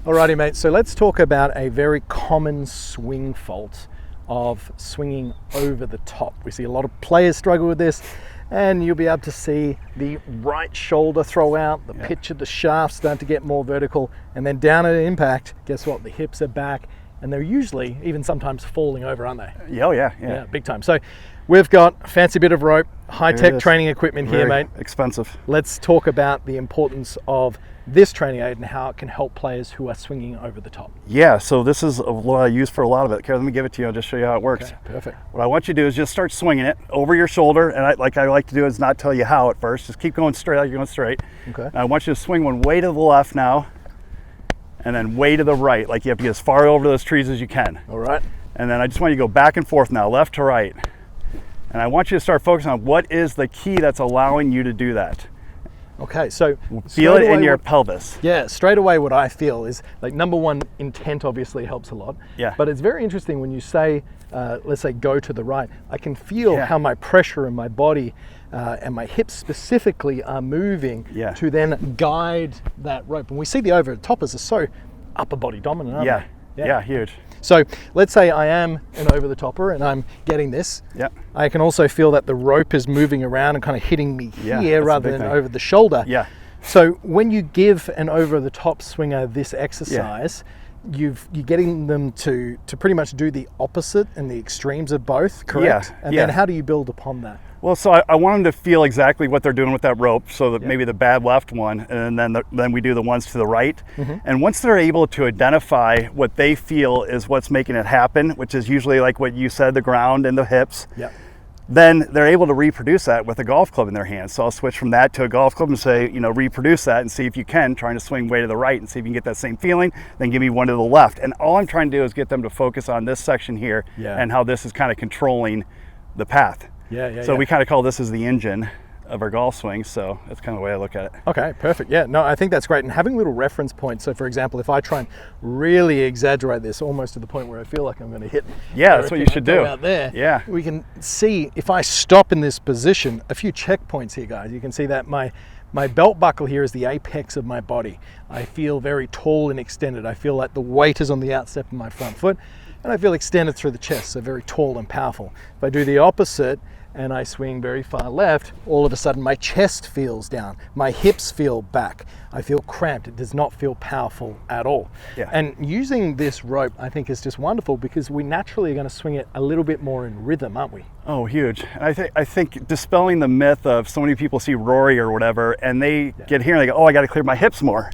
Alrighty, mate. So let's talk about a very common swing fault of swinging over the top. We see a lot of players struggle with this, and you'll be able to see the right shoulder throw out, the pitch of the shaft start to get more vertical, and then down at impact, guess what? The hips are back, and they're usually even sometimes falling over, aren't they? Oh yeah, big time. So we've got a fancy bit of rope, high-tech training equipment here, mate. Expensive. Let's talk about the importance of this training aid and how it can help players who are swinging over the top. Yeah, so this is what I use for a lot of it. Kerrod, let me give it to you. I'll just show you how it works. Okay, perfect. What I want you to do is just start swinging it over your shoulder, and I like to do is not tell you how at first. Just keep going straight. You're going straight. Okay. And I want you to swing one way to the left now, and then way to the right. Like you have to get as far over those trees as you can. All right. And then I just want you to go back and forth now, left to right. And I want you to start focusing on what is the key that's allowing you to do that. Okay, so feel it in your pelvis. Yeah, straight away what I feel is, like, number one, intent obviously helps a lot. Yeah. But it's very interesting when you say, let's say go to the right, I can feel how my pressure in my body and my hips specifically are moving to then guide that rope. And we see the over the toppers are so upper body dominant, aren't they? Yeah, huge. So let's say I am an over the topper and I'm getting this. Yeah. I can also feel that the rope is moving around and kind of hitting me here rather than over the shoulder. Yeah. So when you give an over the top swinger this exercise, you're getting them to pretty much do the opposite and the extremes of both, correct? Yeah. And then how do you build upon that? Well, so I want them to feel exactly what they're doing with that rope, so that maybe the bad left one, and then we do the ones to the right. And once they're able to identify what they feel is what's making it happen, which is usually like what you said, the ground and the hips, then they're able to reproduce that with a golf club in their hands. So I'll switch from that to a golf club and say, reproduce that and see if you can, trying to swing way to the right and see if you can get that same feeling, then give me one to the left. And all I'm trying to do is get them to focus on this section here and how this is kind of controlling the path. So we kind of call this as the engine of our golf swing, so that's kind of the way I look at it. Okay, perfect. Yeah, no, I think that's great. And having little reference points, so for example, if I try and really exaggerate this almost to the point where I feel like I'm going to hit that's what you should do out there, we can see if I stop in this position, a few checkpoints here, guys. You can see that my belt buckle here is the apex of my body. I feel very tall and extended. I feel like the weight is on the outstep of my front foot, and I feel extended through the chest, so very tall and powerful. If I do the opposite and I swing very far left, all of a sudden my chest feels down, my hips feel back, I feel cramped. It does not feel powerful at all. And using this rope, I think, is just wonderful because we naturally are going to swing it a little bit more in rhythm, aren't we? Oh, huge. I think dispelling the myth of so many people see Rory or whatever, and they get here and they go, oh, I got to clear my hips more.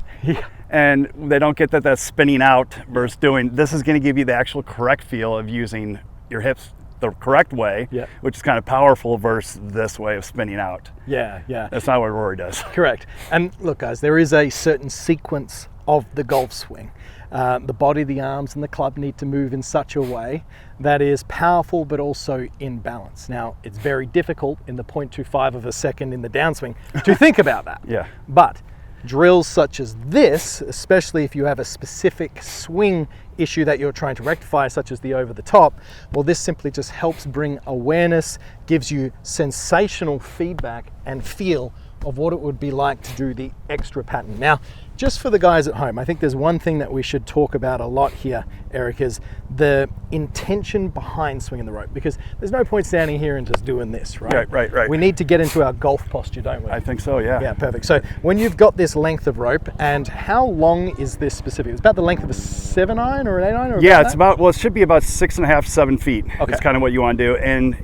And they don't get that that's spinning out versus doing, this is going to give you the actual correct feel of using your hips the correct way, which is kind of powerful versus this way of spinning out. That's not what Rory does. Correct. And look, guys, there is a certain sequence of the golf swing. The body, the arms, and the club need to move in such a way that is powerful but also in balance. Now, it's very difficult in the 0.25 of a second in the downswing to think about that. But drills such as this, especially if you have a specific swing issue that you're trying to rectify, such as the over the top, well, this simply just helps bring awareness, gives you sensational feedback and feel of what it would be like to do the extra pattern. Now, just for the guys at home, I think there's one thing that we should talk about a lot here, Erik, is the intention behind swinging the rope, because there's no point standing here and just doing this, right? Right. We need to get into our golf posture, don't we? I think so, yeah. Yeah, perfect. So when you've got this length of rope, and how long is this specific? It's about the length of a 7-iron or an 8-iron? Or it's about, well, it should be about 6.5, 7 feet. It's kind of what you want to do. And,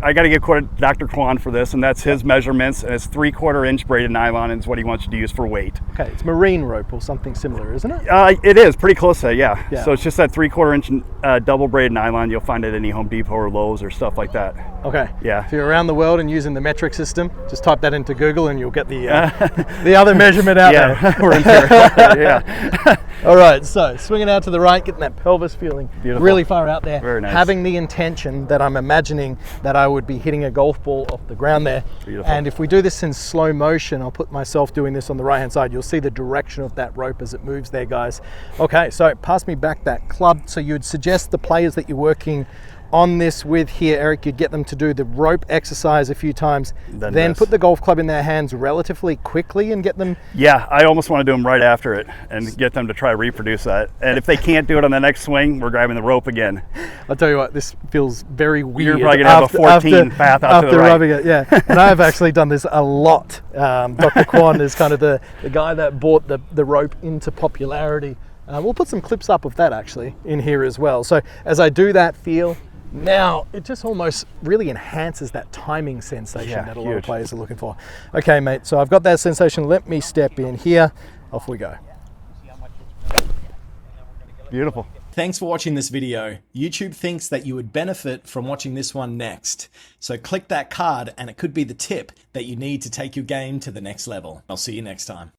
I got to give credit to Dr. Kwon for this, and that's his measurements, and it's 3/4 inch braided nylon is what he wants you to use for weight. Okay, it's marine rope or something similar, isn't it? It is pretty close to that, So it's just that 3/4 inch double braided nylon you'll find at any Home Depot or Lowe's or stuff like that. Okay. Yeah. If you're around the world and using the metric system, just type that into Google and you'll get the the other measurement out there. We're in there. All right, so swinging out to the right, getting that pelvis feeling really far out there. Very nice. Having the intention that I'm imagining that I would be hitting a golf ball off the ground there. Beautiful. And if we do this in slow motion, I'll put myself doing this on the right hand side, you'll see the direction of that rope as it moves there, guys. Okay, so pass me back that club. So you'd suggest the players that you're working on this with here, Eric, you'd get them to do the rope exercise a few times, then this. put the golf club in their hands relatively quickly and get them... Yeah, I almost want to do them right after it and get them to try to reproduce that. And if they can't do it on the next swing, we're grabbing the rope again. I'll tell you what, this feels very weird. You're probably going to have a 14 path out to the right. Rubbing it, yeah. And I've actually done this a lot. Dr. Kwon is kind of the guy that brought the rope into popularity. We'll put some clips up of that actually in here as well. So as I do that feel, now it just almost really enhances that timing sensation that a lot of players are looking for. Okay, mate, so I've got that sensation. Let me step in here. Off we go. Beautiful. Thanks for watching this video. YouTube thinks that you would benefit from watching this one next. So click that card and it could be the tip that you need to take your game to the next level. I'll see you next time.